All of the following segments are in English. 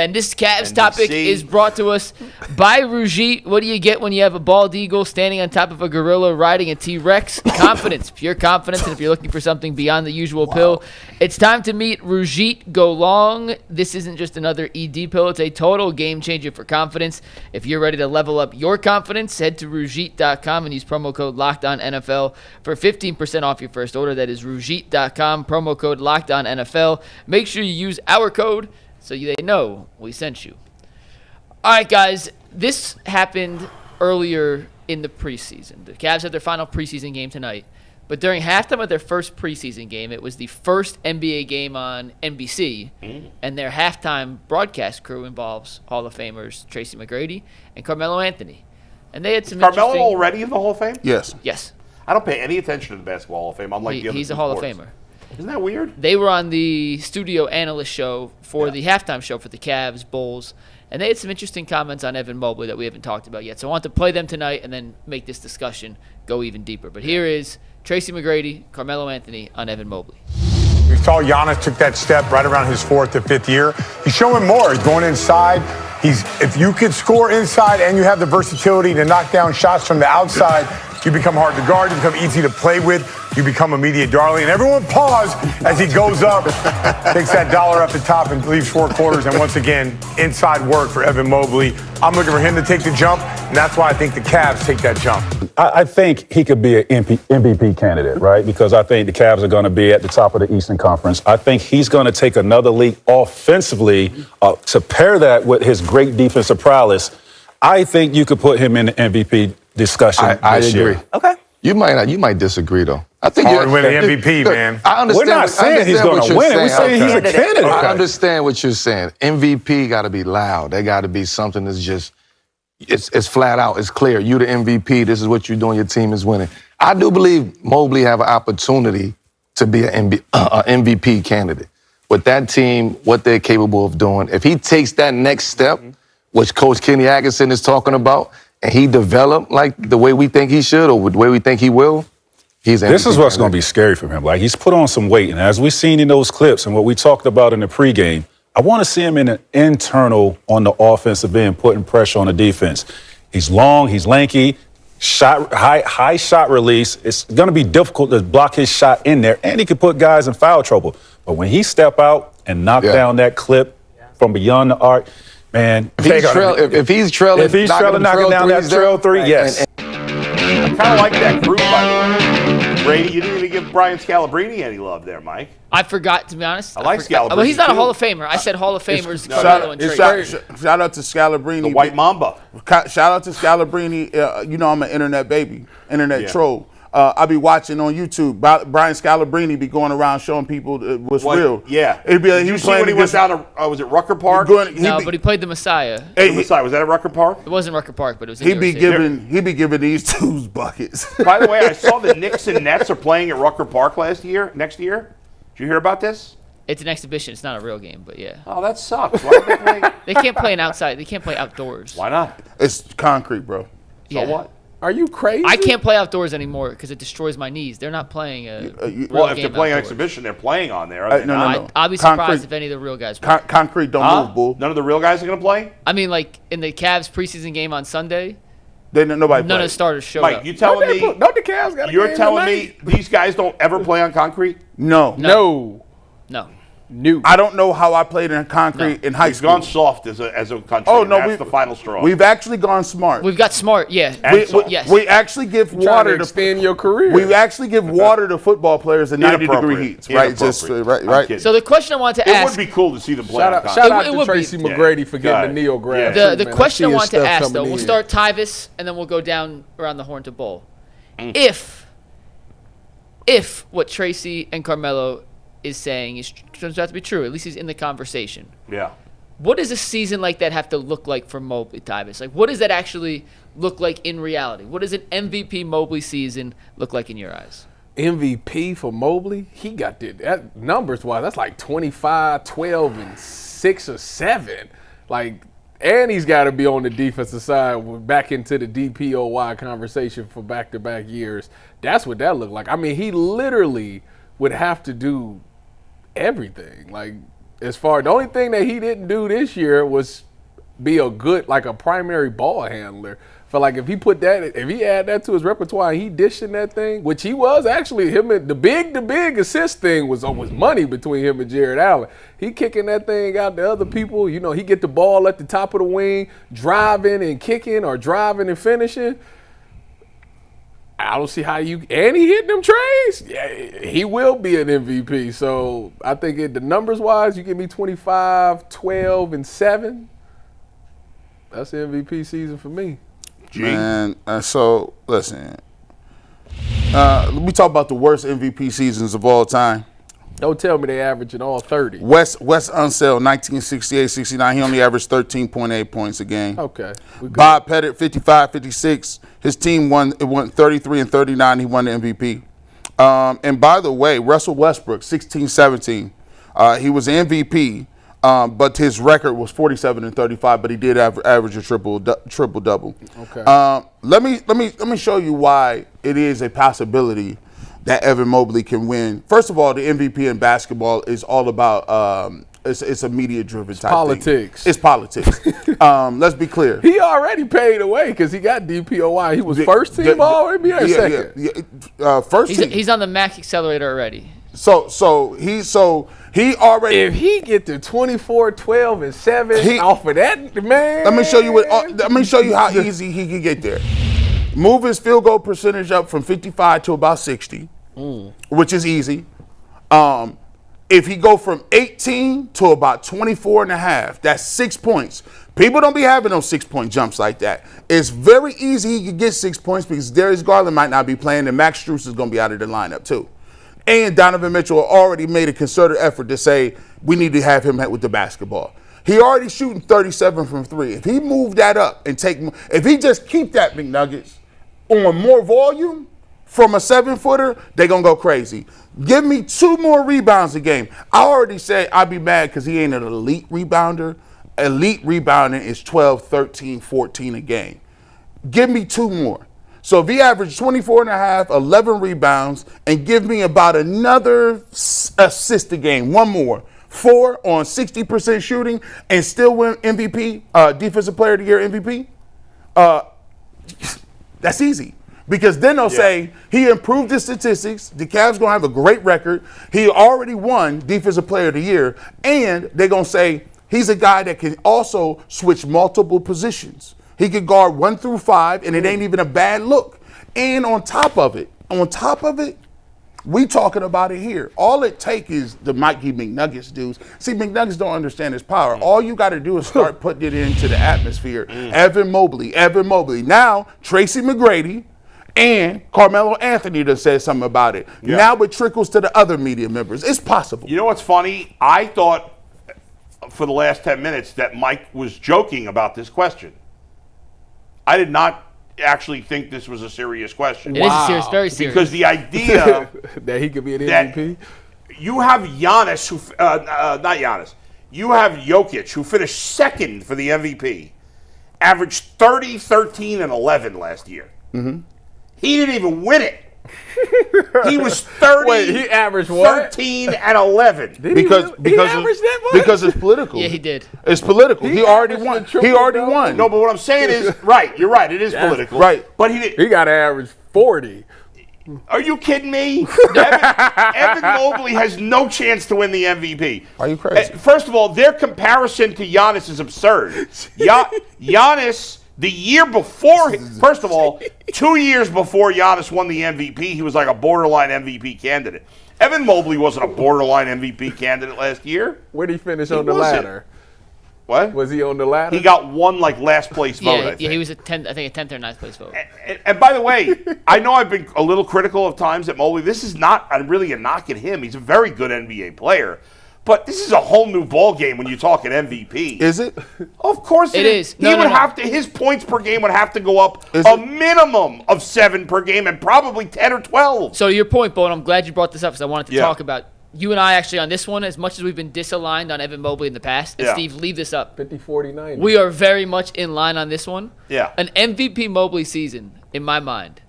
And this Cavs topic is brought to us by Rougit. What do you get when you have a bald eagle standing on top of a gorilla riding a T-Rex? Confidence, pure confidence. And if you're looking for something beyond the usual pill, it's time to meet Rougit Go Long. This isn't just another ED pill. It's a total game changer for confidence. If you're ready to level up your confidence, head to Rougit.com and use promo code LOCKEDONNFL for 15% off your first order. That is Rougit.com, promo code LOCKEDONNFL. Make sure you use our code so they know we sent you. All right, guys, this happened earlier in the preseason. The Cavs had their final preseason game tonight, but during halftime of their first preseason game, it was the first NBA game on NBC, and their halftime broadcast crew involves Hall of Famers Tracy McGrady and Carmelo Anthony. And they had some Carmelo already in the Hall of Fame? Yes. Yes. I don't pay any attention to the Basketball Hall of Fame, unlike the other He's a Hall of Famer. Isn't that weird? They were on the studio analyst show for the halftime show for the Cavs, Bulls, and they had some interesting comments on Evan Mobley that we haven't talked about yet. So I want to play them tonight and then make this discussion go even deeper. But here is Tracy McGrady, Carmelo Anthony on Evan Mobley. We saw Giannis took that step right around his 4th or 5th year. He's showing more. He's going inside. If you could score inside and you have the versatility to knock down shots from the outside, you become hard to guard, you become easy to play with, you become a media darling. And everyone pause as he goes up, takes that dollar up the top and leaves 4 quarters. And once again, inside work for Evan Mobley. I'm looking for him to take the jump, and that's why I think the Cavs take that jump. I think he could be an MVP candidate, right? Because I think the Cavs are going to be at the top of the Eastern Conference. I think he's going to take another leap offensively to pair that with his great defensive prowess. I think you could put him in the MVP discussion I this agree. year. Okay. You might disagree though. I think Hard to win the MVP, man. I understand. We're not saying he's going to win it. We're saying he's a candidate. I understand what you're saying. MVP got to be loud. They got to be something that's just, it's flat out. It's clear. You the MVP. This is what you're doing. Your team is winning. I do believe Mobley have an opportunity to be an MVP candidate. With that team, what they're capable of doing. If he takes that next step, which Coach Kenny Atkinson is talking about, and he developed like the way we think he should or the way we think he will, he's This is what's going to be scary for him. Like, he's put on some weight, and as we've seen in those clips and what we talked about in the pregame, I want to see him in an internal on the offensive end, putting pressure on the defense. He's long, he's lanky, high shot release. It's going to be difficult to block his shot in there, and he can put guys in foul trouble. But when he step out and knock down that clip from beyond the arc, man, if he's trailing, knocking down that trail three, yes. I kind of like that group, by the way. Brady, you didn't even give Brian Scalabrine any love there, Mike. I forgot, to be honest. I like Scalabrine. Well, he's not a too. Hall of Famer. I said Hall of Famers, Carmelo and Tracy. Shout out to Scalabrine. The White Mamba. Shout out to Scalabrine. You know I'm an internet baby, internet troll. I be watching on YouTube. Brian Scalabrine be going around showing people what's real. Yeah. It'd be like, Did you see when he went down to, was it Rucker Park? But he played the Messiah. The Messiah. Was that at Rucker Park? It wasn't Rucker Park, but it was in he New be York giving these twos buckets. By the way, I saw the Knicks and Nets are playing at Rucker Park next year. Did you hear about this? It's an exhibition. It's not a real game, but yeah. Oh, that sucks. Why don't they play? They can't play outside. They can't play outdoors. Why not? It's concrete, bro. So what? Are you crazy? I can't play outdoors anymore because it destroys my knees. They're not playing a Well, if game they're playing an outdoors. exhibition, they're playing on there. No. I'll be surprised if any of the real guys play. Concrete don't move, bull. None of the real guys are going to play? I mean, like in the Cavs preseason game on Sunday, Nobody none of the starters showed Mike, up. you telling me? Don't the Cavs got a You're game telling tonight? me these guys don't ever play on concrete? No. No. I don't know how I played in concrete in high He's school. gone soft as a country. Oh, no, that's the final straw. We've actually gone smart. We've got smart, yeah. Yes. We actually give water to extend your career. We actually give water to football players in 90-degree heats, right? Just right. So the question I want to it ask. would be cool to see them play. Shout out to Tracy McGrady for getting the Neograph. The question I want to ask, though, we'll start Tyvis and then we'll go down around the horn to Bull. If what Tracy and Carmelo is saying turns out to be true, at least he's in the conversation. Yeah. What does a season like that have to look like for Mobley, Tyvis? Like, what does that actually look like in reality? What does an MVP Mobley season look like in your eyes? MVP for Mobley, he got that numbers-wise, that's like 25, 12, and 6 or 7. Like, and he's got to be on the defensive side. We're back into the DPOY conversation for back-to-back years. That's what that looked like. I mean, he literally would have to do everything. Like, the only thing that he didn't do this year was be a good, like a primary ball handler. Feel like if he add that to his repertoire, and he dishing that thing, which he was actually, the big assist thing was money between him and Jared Allen. He kicking that thing out to other people. He get the ball at the top of the wing, driving and kicking or driving and finishing. I don't see how and he hitting them trays. Yeah, he will be an MVP. So I think the numbers wise, you give me 25, 12, and 7. That's the MVP season for me. Man, so listen. Let me talk about the worst MVP seasons of all time. Don't tell me they averaging all 30. Wes Unseld, 1968-69. He only averaged 13.8 points a game. Okay. Bob Pettit, 55-56. His team won 33 and 39. He won the MVP. And by the way, Russell Westbrook, 16-17. He was MVP. But his record was 47 and 35, but he did average a triple double. Okay. Let me show you why it is a possibility that Evan Mobley can win. First of all, the MVP in basketball is all about it's a media driven type politics. Thing. It's politics. Let's be clear. He already paid away because he got DPOY. He was first team All NBA second. First team. He's on the max accelerator already. So he already. If he get to 24, 12, and 7 off of that, man. Let me show you how easy he can get there. Move his field goal percentage up from 55 to about 60, which is easy. If he go from 18 to about 24 and a half, that's 6 points. People don't be having those 6-point jumps like that. It's very easy he could get 6 points because Darius Garland might not be playing and Max Strus is going to be out of the lineup too. And Donovan Mitchell already made a concerted effort to say we need to have him with the basketball. He already shooting 37 from 3. If he move that up and if he just keep that McNuggets on more volume from a 7-footer, they're going to go crazy. Give me 2 more rebounds a game. I already said I'd be mad because he ain't an elite rebounder. Elite rebounding is 12, 13, 14 a game. Give me 2 more. So if he averaged 24 and a half, 11 rebounds, and give me about another assist a game, 1 more, 4 on 60% shooting, and still win MVP, Defensive Player of the Year MVP, that's easy. Because then they'll say he improved his statistics, the Cavs going to have a great record, he already won Defensive Player of the Year, and they're going to say he's a guy that can also switch multiple positions. He could guard 1 through 5, and it ain't even a bad look. And on top of it, we talking about it here. All it take is the Mikey McNuggets dudes. See, McNuggets don't understand his power. All you got to do is start putting it into the atmosphere. Evan Mobley. Now, Tracy McGrady and Carmelo Anthony done said something about it. Yeah. Now it trickles to the other media members. It's possible. You know what's funny? I thought for the last 10 minutes that Mike was joking about this question. I did not actually think this was a serious question. It is a serious, very serious. Because the idea that he could be an MVP. You have Giannis, not Giannis. You have Jokic, who finished second for the MVP, averaged 30, 13, and 11 last year. Mm-hmm. He didn't even win it. He was 30, Wait, he averaged what? 13, and 11. Because it's political. Yeah, he did. It's political. He already won. He already won. No, but what I'm saying is, right, you're right, it is political. Right. But he got to average 40. Are you kidding me? Evan Mobley has no chance to win the MVP. Are you crazy? First of all, their comparison to Giannis is absurd. Giannis, the year before, first of all, 2 years before Giannis won the MVP, he was like a borderline MVP candidate. Evan Mobley wasn't a borderline MVP candidate last year. Where did he finish on the ladder? What? Was he on the ladder? He got one last place vote, I think. Yeah, he was a 10th or 9th place vote. And by the way, I know I've been a little critical of times at Mobley. This is not really a knock at him. He's a very good NBA player. But this is a whole new ball game when you talk an MVP. Is it? Of course it is. No, his points per game would have to go up minimum of 7 per game and probably 10 or 12. So to your point, Bo, and I'm glad you brought this up because I wanted to talk about you and I actually on this one, as much as we've been disaligned on Evan Mobley in the past, and Steve, leave this up. 50, 40, 90. We are very much in line on this one. Yeah. An MVP Mobley season, in my mind,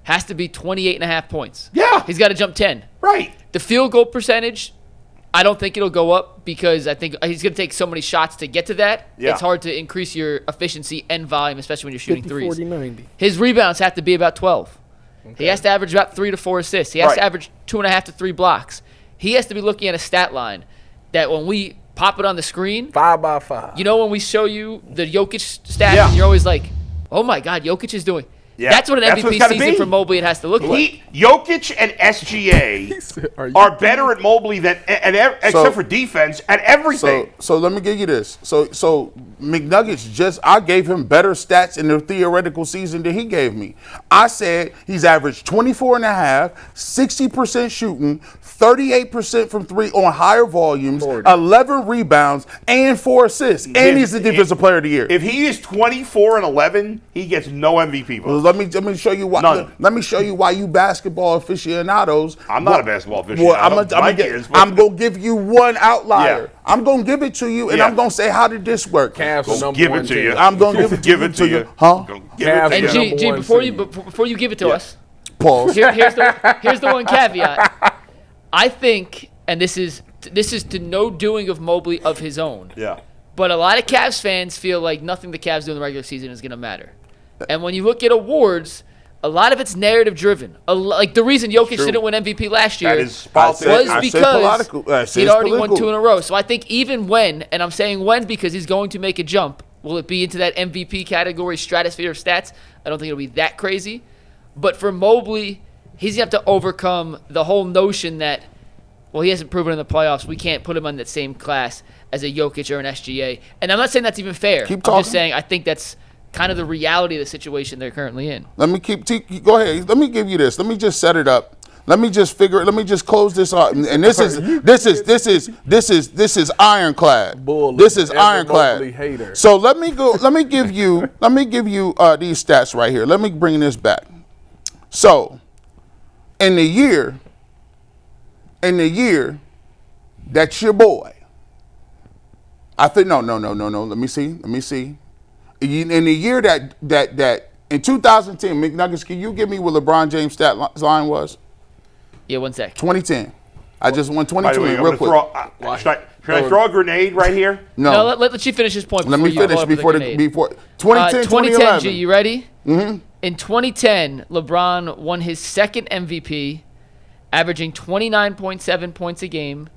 has to be 28.5 points. Yeah. He's got to jump 10. Right. The field goal percentage I don't think it'll go up because I think he's going to take so many shots to get to that. Yeah. It's hard to increase your efficiency and volume, especially when you're shooting 50, threes. 40, 90. His rebounds have to be about 12. He has to average about 3 to 4 assists. He has to average 2.5 to 3 blocks. He has to be looking at a stat line that when we pop it on the screen, 5 by 5. you know, when we show you the Jokic stats, and you're always like, oh my God, Jokic is doing. Yeah. That's what an MVP season for Mobley it has to look like. Jokic and SGA are better at Mobley than except for defense at everything. So let me give you this. So McNuggets I gave him better stats in the theoretical season than he gave me. I said he's averaged 24.5, 60% shooting, 38% from 3 on higher volumes, 11 rebounds, and 4 assists. And he's the defensive player of the year. If he is 24 and 11, he gets no MVP votes. Let me show you why. Let me show you why you basketball aficionados. I'm not a basketball aficionado. I'm gonna give you one outlier. Yeah. I'm gonna give it to you, and I'm gonna say, how did this work? Cavs give it to you. I'm gonna give it to you. Huh? And G, before you give it to us, pause. Here's the one caveat. I think, and this is to no doing of Mobley of his own. Yeah. But a lot of Cavs fans feel like nothing the Cavs do in the regular season is going to matter. And when you look at awards, a lot of it's narrative driven. Like the reason Jokic didn't win MVP last year was because he'd already won 2 in a row. So I think even when, and I'm saying when because he's going to make a jump, will it be into that MVP category stratosphere of stats? I don't think it'll be that crazy. But for Mobley, he's going to have to overcome the whole notion that, well, he hasn't proven in the playoffs. We can't put him in that same class as a Jokic or an SGA. And I'm not saying that's even fair. I'm just saying I think that's kind of the reality of the situation they're currently in. Let me go ahead. Let me give you this. Let me just set it up. Let me just close this out. And this is ironclad. This is ironclad. So let me give you these stats right here. Let me bring this back. So in the year that's your boy. I think no. Let me see. In the year that in 2010, McNuggets, can you give me what LeBron James stat line was? Yeah, 1 sec. 2010. I just won 2020 real quick. Should I throw a grenade right here? No. Let you finish this point. Let me finish before 2010, 2010. G, you ready? Mm-hmm. In 2010, LeBron won his second MVP, averaging 29.7 points a game,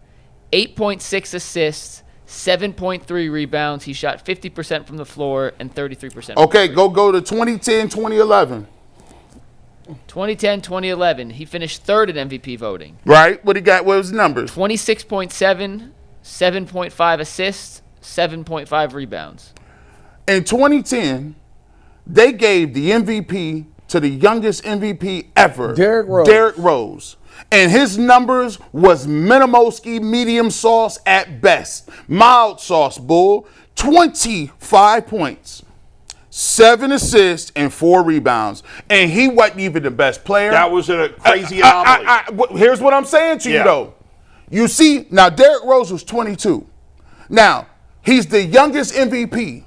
8.6 assists, 7.3 rebounds. He shot 50% from the floor and 33%. Okay, go to 2010, 2011. 2010, 2011. He finished third in MVP voting. Right. What he got? What was the numbers? 26.7, 7.5 assists, 7.5 rebounds. In 2010, they gave the MVP to the youngest MVP ever, Derrick Rose. And his numbers was minimosky, medium sauce at best. Mild sauce, bull. 25 points, 7 assists, and 4 rebounds. And he wasn't even the best player. That was a crazy anomaly. Here's what I'm saying to you, though. You see, now Derrick Rose was 22. Now, he's the youngest MVP.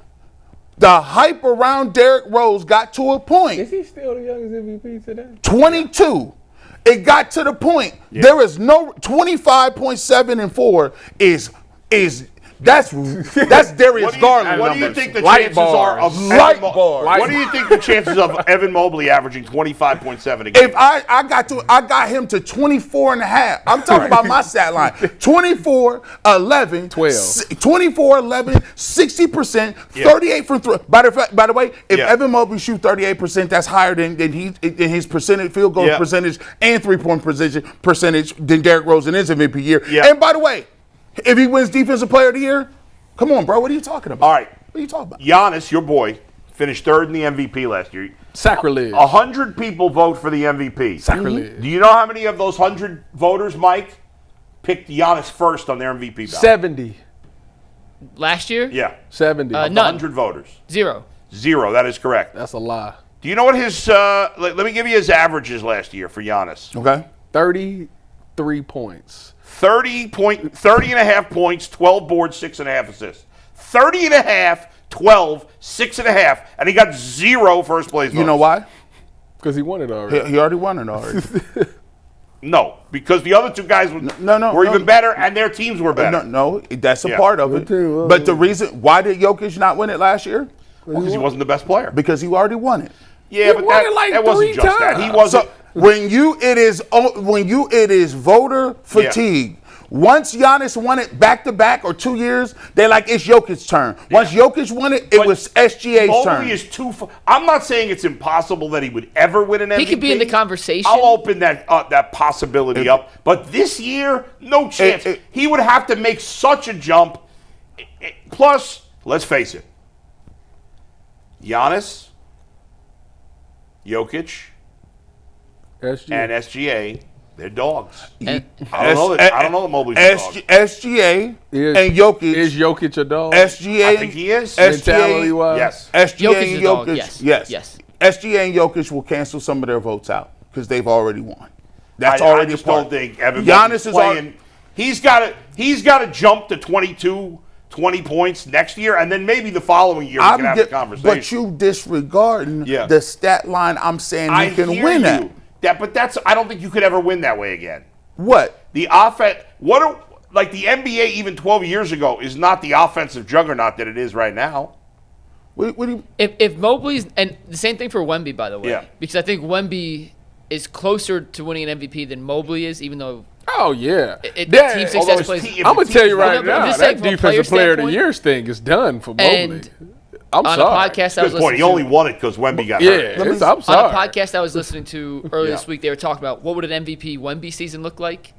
The hype around Derrick Rose got to a point. Is he still the youngest MVP today? 22. It got to the point. There is no 25.7 and 4 is that's Darius Garland. What do you think the chances are of What do you think the chances of Evan Mobley averaging 25.7 a game? If I got him to 24 and a half. I'm talking about my stat line. 24, 11, 12. 24, 11, 60%, 38 from 3. By the way, if Evan Mobley shoots 38%, that's higher than his percentage, field goal percentage, and 3-point percentage than Derrick Rose in his MVP year. And by the way, if he wins Defensive Player of the Year, come on, bro. What are you talking about? All right. What are you talking about? Giannis, your boy, finished third in the MVP last year. Sacrilege. 100 people vote for the MVP. Sacrilege. Do you know how many of those 100 voters, Mike, picked Giannis first on their MVP ballot? 70. Last year? Yeah. 70. Of the 100 voters. 0. That is correct. That's a lie. Do you know what his, let me give you his averages last year for Giannis. Okay. 33 points. 30 and a half points, 12 boards, 6.5 assists. 30 and a half, 12, 6.5, and he got 0 first place votes. You know why? Because he won it already. He already won it already. No, because the other two guys were even better, and their teams were better. No, that's a part of it. But the reason why did Jokic not win it last year? Because he wasn't the best player. Because he already won it. Yeah, but that wasn't just that. He wasn't. So when it is voter fatigue. Once Giannis won it back-to-back or 2 years, they're like, it's Jokic's turn. Once Jokic won it, it was SGA's turn. Mobley is I'm not saying it's impossible that he would ever win an MVP. He could be in the conversation. I'll open that possibility up. But this year, no chance. He would have to make such a jump. Plus, let's face it, Giannis, Jokic, and SGA, they're dogs. I don't know that Mobley's a dog. SGA and Jokic. Is Jokic a dog? SGA. I think he is. Mentality-wise? Yes. SGA Jokic and is a dog, Jokic. yes. SGA and Jokic will cancel some of their votes out because they've already won. That's I already just a part. don't think Evan Giannis Mobley's is playing. He's got to jump to 22, 20 points next year, and then maybe the following year we can have the conversation. But you disregarding the stat line I'm saying you can win at. I don't think you could ever win that way again. What? The offense, like the NBA even 12 years ago is not the offensive juggernaut that it is right now. What do you, if Mobley's, and the same thing for Wemby, by the way, Yeah. because I think Wemby is closer to winning an MVP than Mobley is, even though Oh, yeah. team success plays. I'm going to tell you right No, but I'm now, just that saying from a player defensive player of the standpoint- year thing is done for Mobley. And I'm on sorry. a podcast I was Good point. listening He only to, won it because Wemby got Yeah, hurt. I'm sorry. on a podcast I was listening to earlier this week, they were talking about what would an MVP Wemby season look like,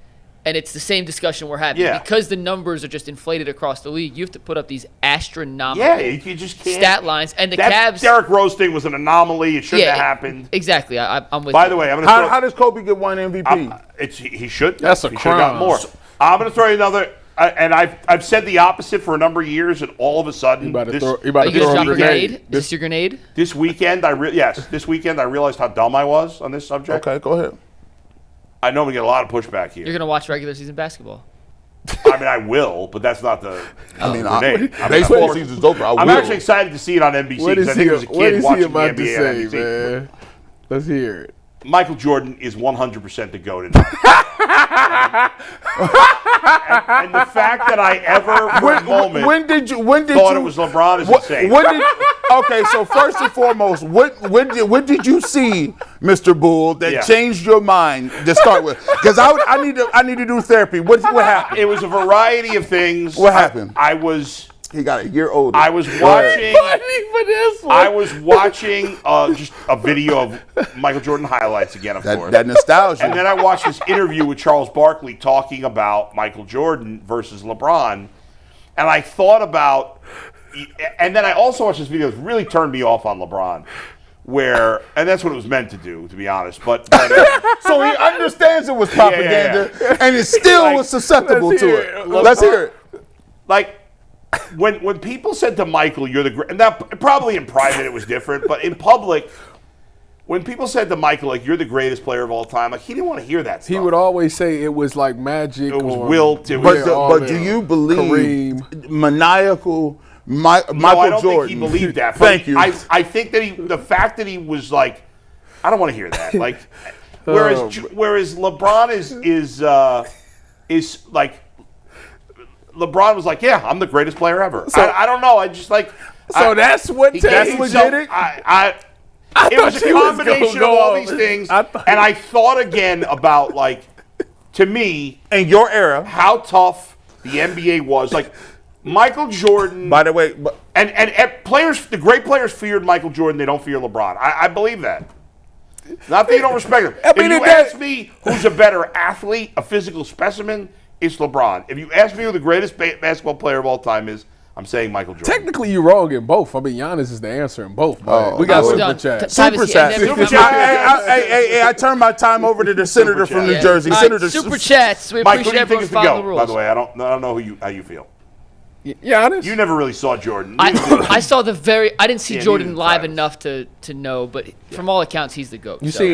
and it's the same discussion we're having. Yeah. Because the numbers are just inflated across the league, you have to put up these astronomical You just can't. stat lines, and the That Cavs. Derrick Rose thing was an anomaly. It shouldn't have happened. Exactly. I'm with By you. the way, I'm going to throw. how does Kobe get one MVP? He should. That's a he should have got crime. more. I'm going to throw you another. And I've said the opposite for a number of years, and all of a sudden, You about to this, throw Are you a going to drop a grenade. grenade? Is this your grenade? this weekend, this weekend I realized how dumb I was on this subject. Okay, go ahead. I know we get a lot of pushback here. You're going to watch regular season basketball. I mean, I will, but that's not the. grenade. Baseball season's over. I'm actually excited to see it on NBC What because is I think it was a what kid is he watching the about to NBA say, on NBC. man? Let's hear it. Michael Jordan is 100% the GOAT. And the fact that I ever, for a moment, When did thought you it was LeBron is What- insane. when did- okay, so first and foremost, when did you see, Mr. Bull, that changed your mind to start with? Because I need to do therapy. What happened? It was a variety of things. What happened? He got a year older. I was watching. Funny for this one. I was watching just a video of Michael Jordan highlights again, of course. that nostalgia. And then I watched this interview with Charles Barkley talking about Michael Jordan versus LeBron. And I thought about, and then I also watched this video that really turned me off on LeBron. And that's what it was meant to do, to be honest. But so he understands it was propaganda, and it still was susceptible to it. Let's hear it. Like, when people said to Michael, "You're the great," and that probably in private it was different, but in public, when people said to Michael, like, "You're the greatest player of all time," like he didn't want to hear that stuff. He would always say it was like magic. It was or wilt. It was- But do you believe maniacal Michael No, I don't Jordan? think he believed that. Thank you. I think that the fact that he was like, I don't want to hear that. Like, whereas LeBron is like. LeBron was like, "Yeah, I'm the greatest player ever." So, I don't know. I just like. So that's what he takes gave himself- it. It was a combination of all these things, and I thought again about, like, to me, in your era, how tough the NBA was. Like Michael Jordan. By the way, and players, the great players feared Michael Jordan. They don't fear LeBron. I believe that. Not that you don't respect him. If you ask me who's a better athlete, a physical specimen, it's LeBron. If you ask me who the greatest basketball player of all time is, I'm saying Michael Jordan. Technically, you're wrong in both. I mean, Giannis is the answer in both. We got super chat. Super chat. Hey, I turn my time over to the senator from New Jersey. Senator Super chats. We Mike, who appreciate do you think everyone is the following the GOAT? rules. By the way, I don't know how you feel. Giannis? You never really saw Jordan. I saw I didn't see Yeah, Jordan neither live Travis. enough to know, but from all accounts, he's the GOAT. You so. see